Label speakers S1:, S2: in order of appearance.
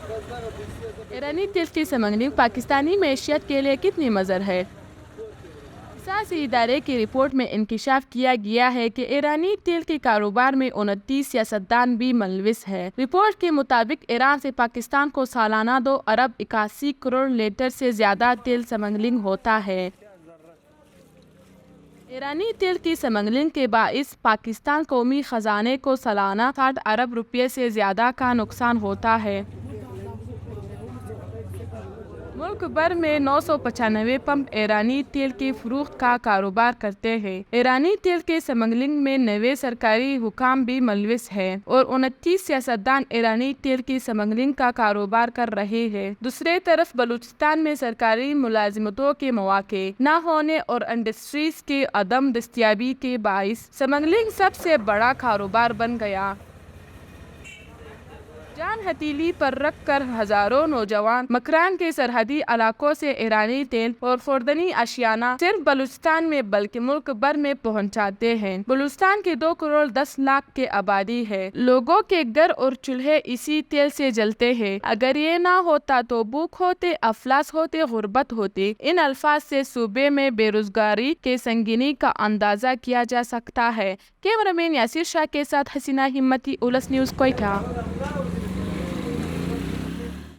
S1: ایرانی تیل کی سمگلنگ پاکستانی معیشت کے لیے کتنی مضر ہے؟ سیاسی ادارے کی رپورٹ میں انکشاف کیا گیا ہے کہ ایرانی تیل کے کاروبار میں 29 سیاستدان بھی ملوث ہیں۔ رپورٹ کے مطابق ایران سے پاکستان کو سالانہ 2 ارب 81 کروڑ لیٹر سے زیادہ تیل سمگلنگ ہوتا ہے۔ ایرانی تیل کی سمگلنگ کے باعث پاکستان قومی خزانے کو سالانہ 60 ارب روپے سے زیادہ کا نقصان ہوتا ہے۔ ملک بھر میں 995 پمپ ایرانی تیل کی فروخت کا کاروبار کرتے ہیں۔ ایرانی تیل کے سمگلنگ میں 90 سرکاری حکام بھی ملوث ہیں اور 29 سیاستدان ایرانی تیل کی سمگلنگ کا کاروبار کر رہے ہیں۔ دوسری طرف بلوچستان میں سرکاری ملازمتوں کے مواقع نہ ہونے اور انڈسٹریز کی عدم دستیابی کے باعث سمگلنگ سب سے بڑا کاروبار بن گیا۔ جان ہتھیلی پر رکھ کر ہزاروں نوجوان مکران کے سرحدی علاقوں سے ایرانی تیل اور خوردنی اشیاء نہ صرف بلوچستان میں بلکہ ملک بھر میں پہنچاتے ہیں۔ بلوچستان کی 2 کروڑ 10 لاکھ کی آبادی ہے۔ لوگوں کے گھر اور چولہے اسی تیل سے جلتے ہیں۔ اگر یہ نہ ہوتا تو بھوک ہوتے، افلاس ہوتے، غربت ہوتی۔ ان الفاظ سے صوبے میں بے روزگاری کے سنگینی کا اندازہ کیا جا سکتا ہے۔ کیمرہ مین یاسر شاہ کے ساتھ حسینہ ہمتی، اولس نیوز، کوئٹہ۔